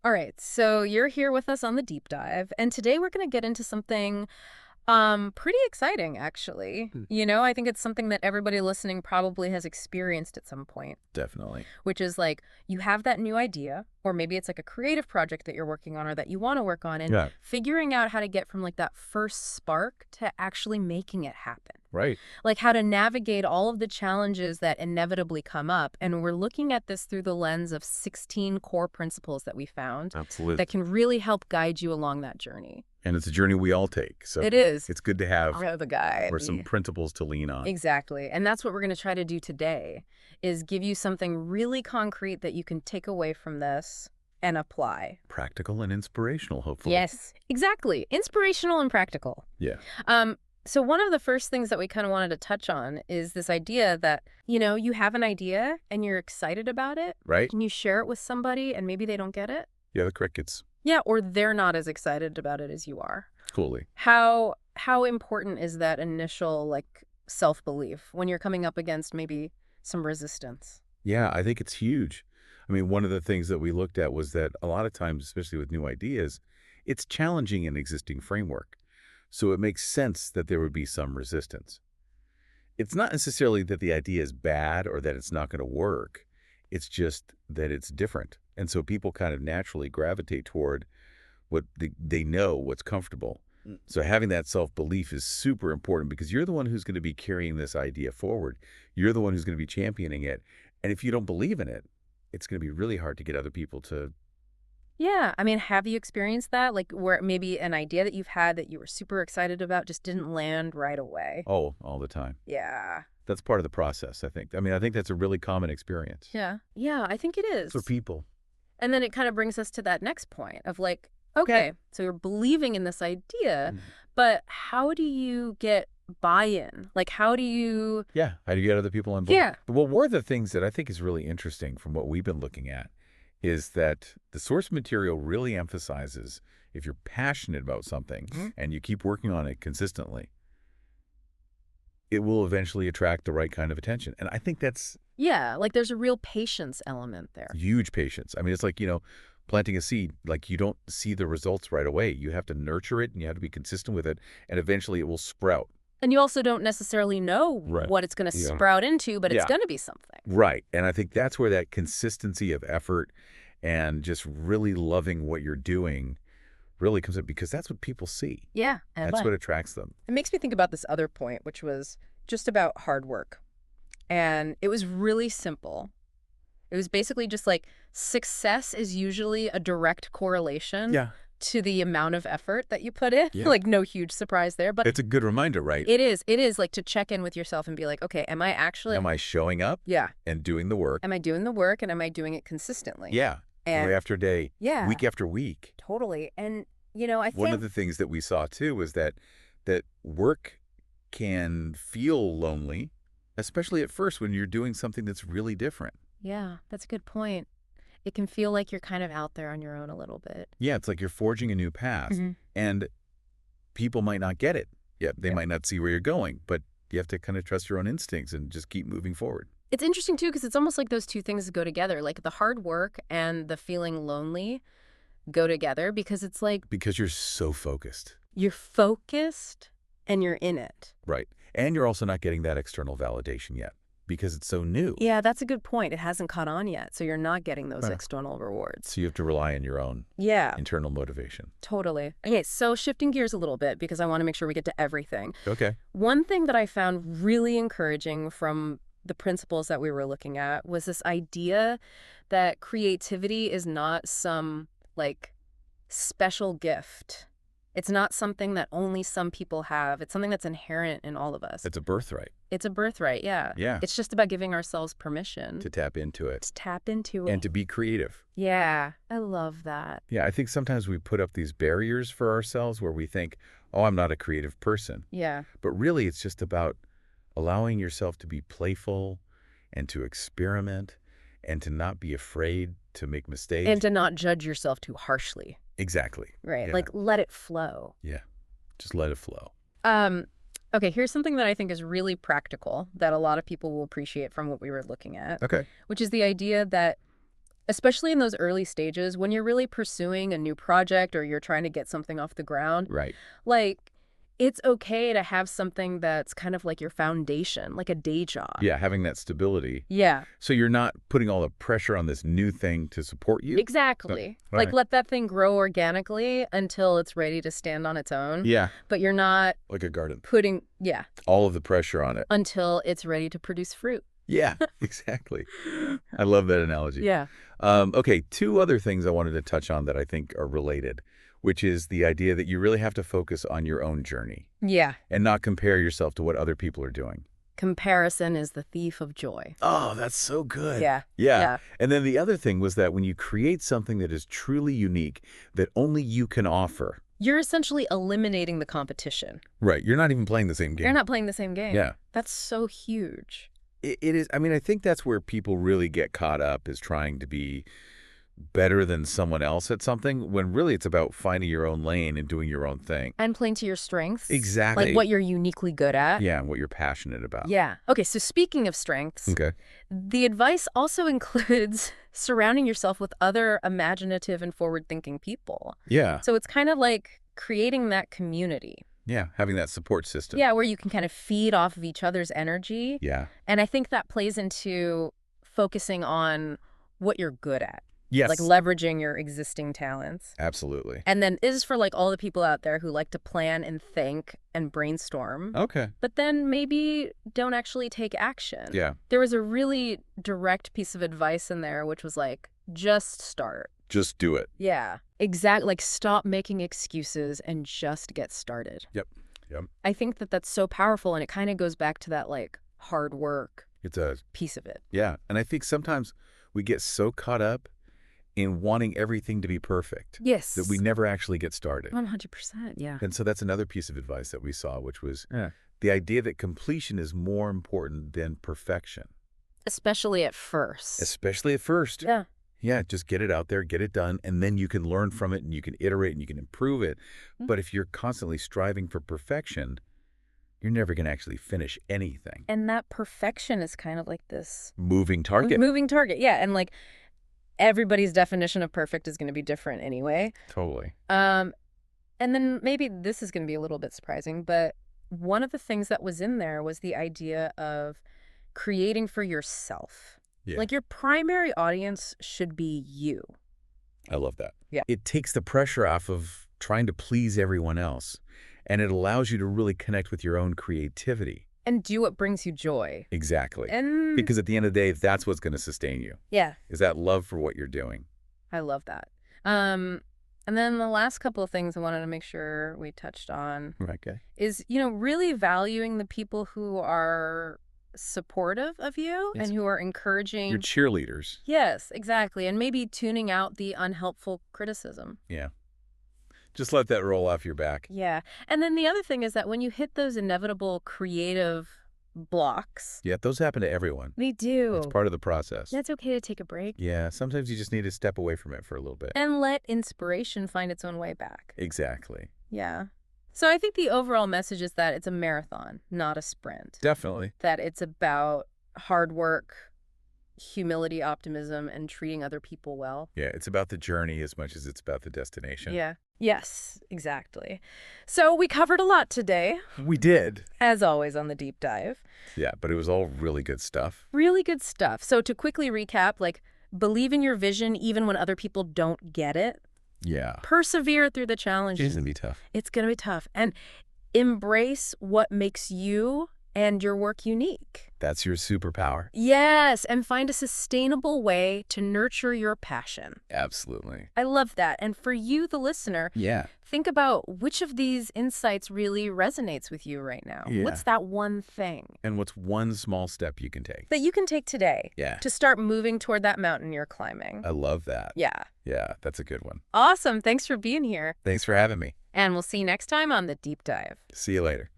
All right, so you're here with us on the deep dive, and today we're going to get into something pretty exciting, actually. Hmm. I think it's something that everybody listening probably has experienced at some point, Definitely. which is like you have that new idea, or maybe it's like a creative project that you're working on or that you want to work on, and Yeah. figuring out how to get from like that first spark to actually making it happen. Right. Like how to navigate all of the challenges that inevitably come up. And we're looking at this through the lens of 16 core principles that we found Absolutely. that can really help guide you along that journey. And it's a journey we all take. So It is. it's good to have The guide. or some principles to lean on. Exactly. And that's what we're going to try to do today is give you something really concrete that you can take away from this and apply. Practical and inspirational, hopefully. Yes, exactly. Inspirational and practical. Yeah. So one of the first things that we kind of wanted to touch on is this idea that, you have an idea and you're excited about it. Right? And you share it with somebody and maybe they don't get it. Yeah, the crickets. Yeah, or they're not as excited about it as you are. Coolly. How important is that initial like self-belief when you're coming up against maybe some resistance? Yeah, I think it's huge. I mean, one of the things that we looked at was that a lot of times, especially with new ideas, it's challenging an existing framework. So it makes sense that there would be some resistance. It's not necessarily that the idea is bad or that it's not going to work. It's just that it's different. And so people kind of naturally gravitate toward what they know, what's comfortable. So having that self-belief is super important because you're the one who's going to be carrying this idea forward. You're the one who's going to be championing it. And if you don't believe in it, it's going to be really hard to get other people to. Yeah, I mean, have you experienced that? Like where maybe an idea that you've had that you were super excited about just didn't land right away? Oh, all the time. Yeah. That's part of the process, I think. I mean, I think that's a really common experience Yeah. Yeah, I think it is. for people. And then it kind of brings us to that next point of like, okay, so you're believing in this idea, but how do you get buy-in? Like, how do you... Yeah. How do you get other people on board? Yeah. Well, one of the things that I think is really interesting from what we've been looking at is that the source material really emphasizes if you're passionate about something and you keep working on it consistently, it will eventually attract the right kind of attention. And I think that's Yeah, like there's a real patience element there. huge patience. I mean, it's like, planting a seed, like you don't see the results right away. You have to nurture it and you have to be consistent with it. And eventually it will sprout. And you also don't necessarily know Right. what it's going to Yeah. sprout into, but it's Yeah. going to be something. Right. And I think that's where that consistency of effort and just really loving what you're doing really comes in because that's what people see. Yeah. And That's what attracts them. it makes me think about this other point, which was just about hard work. And it was really simple. It was basically just like success is usually a direct correlation to the amount of effort that you put in. Yeah. Like no huge surprise there, but It's a good reminder, right? it is like to check in with yourself and be like, okay, am I actually, Am I showing up yeah, and doing the work? am I doing the work and am I doing it consistently? Yeah. And Day after day, yeah, week after week. totally. And, I One of think, the things that we saw too was that work can feel lonely, especially at first when you're doing something that's really different. yeah, that's a good point. It can feel like you're kind of out there on your own a little bit. Yeah, it's like you're forging a new path Mhm. and people might not get it. Yeah, they might not see where you're going, but you have to kind of trust your own instincts and just keep moving forward. It's interesting, too, because it's almost like those two things go together. Like the hard work and the feeling lonely go together because it's like Because you're so focused. you're focused and you're in it. Right. And you're also not getting that external validation yet because it's so new. Yeah, that's a good point. It hasn't caught on yet. So you're not getting those Right. external rewards. So you have to rely on your own Yeah, internal motivation. totally. Okay, so shifting gears a little bit because I want to make sure we get to everything. Okay. One thing that I found really encouraging from the principles that we were looking at was this idea that creativity is not some like special gift. It's not something that only some people have. It's something that's inherent in all of us. It's a birthright. It's a birthright, yeah. Yeah. It's just about giving ourselves permission To tap into it to tap into it. and to be creative. Yeah, I love that. Yeah, I think sometimes we put up these barriers for ourselves where we think, oh, I'm not a creative person. Yeah, But really, it's just about allowing yourself to be playful and to experiment and to not be afraid to make mistakes. and to not judge yourself too harshly, Exactly. right? Yeah. Like let it flow. Yeah. Just let it flow. Okay, here's something that I think is really practical that a lot of people will appreciate from what we were looking at, Okay. which is the idea that Especially in those early stages when you're really pursuing a new project or you're trying to get something off the ground. Right. Like, it's okay to have something that's kind of like your foundation, like a day job. Yeah, having that stability. Yeah, So you're not putting all the pressure on this new thing to support you? exactly. Like, Right. let that thing grow organically until it's ready to stand on its own. Yeah, But you're not like a garden. putting, yeah, All of the pressure on it. until it's ready to produce fruit. Yeah, exactly. I love that analogy. Yeah. Okay, two other things I wanted to touch on that I think are related, which is the idea that you really have to focus on your own journey Yeah. and not compare yourself to what other people are doing. Comparison is the thief of joy. Oh, that's so good. Yeah. Yeah. Yeah. And then the other thing was that when you create something that is truly unique, that only you can offer. You're essentially eliminating the competition. Right. You're not even playing the same game. You're not playing the same game. Yeah. That's so huge. It is. I mean, I think that's where people really get caught up, is trying to be better than someone else at something, when really it's about finding your own lane and doing your own thing. And playing to your strengths. Exactly. Like what you're uniquely good at. Yeah, and what you're passionate about. Yeah. Okay, so speaking of strengths, Okay. the advice also includes surrounding yourself with other imaginative and forward-thinking people. Yeah. So it's kind of like creating that community. Yeah, having that support system. Yeah, where you can kind of feed off of each other's energy. Yeah. And I think that plays into focusing on what you're good at. Yes. Like leveraging your existing talents. Absolutely. And then this is for like all the people out there who like to plan and think and brainstorm, Okay. but then maybe don't actually take action. Yeah. There was a really direct piece of advice in there, which was like, just start. Just do it. Yeah, exactly. Like stop making excuses and just get started. Yep. Yep. I think that that's so powerful, and it kind of goes back to that like hard work It does. piece of it. Yeah. And I think sometimes we get so caught up in wanting everything to be perfect Yes. that we never actually get started. 100%. Yeah. And so that's another piece of advice that we saw, which was the idea that completion is more important than perfection. Especially at first. Especially at first. Yeah. Yeah, just get it out there, get it done, and then you can learn from it and you can iterate and you can improve it. But if you're constantly striving for perfection, you're never going to actually finish anything. And that perfection is kind of like this Moving target. moving target. Yeah. And like everybody's definition of perfect is going to be different anyway. Totally. And then maybe this is going to be a little bit surprising, but one of the things that was in there was the idea of creating for yourself. Yeah. Like your primary audience should be you. I love that. Yeah. It takes the pressure off of trying to please everyone else, and it allows you to really connect with your own creativity. And do what brings you joy. Exactly. And Because at the end of the day, that's what's going to sustain you, yeah, is that love for what you're doing. I love that. And then the last couple of things I wanted to make sure we touched on Okay. is, really valuing the people who are supportive of you Yes. and who are encouraging. Your cheerleaders. Yes, exactly. And maybe tuning out the unhelpful criticism. Yeah. Just let that roll off your back. Yeah. And then the other thing is that when you hit those inevitable creative blocks, Yeah, those happen to everyone. they do. It's part of the process. That's okay to take a break Yeah, sometimes you just need to step away from it for a little bit. and let inspiration find its own way back. Exactly. Yeah. So I think the overall message is that it's a marathon, not a sprint. Definitely. That it's about hard work, humility, optimism, and treating other people well. Yeah, it's about the journey as much as it's about the destination. Yeah. Yes, exactly. So we covered a lot today, We did. as always on the deep dive. Yeah, but it was all really good stuff. Really good stuff. So to quickly recap, like believe in your vision even when other people don't get it. Yeah. Persevere through the challenge. It's going to be tough. It's going to be tough. And embrace what makes you and your work unique. That's your superpower. Yes, and find a sustainable way to nurture your passion. Absolutely. I love that. And for you, the listener, Yeah. think about which of these insights really resonates with you right now. Yeah. What's that one thing And what's one small step you can take? that you can take today Yeah. to start moving toward that mountain you're climbing? I love that. Yeah. Yeah, that's a good one. Awesome. Thanks for being here. Thanks for having me. And we'll see you next time on The Deep Dive. See you later.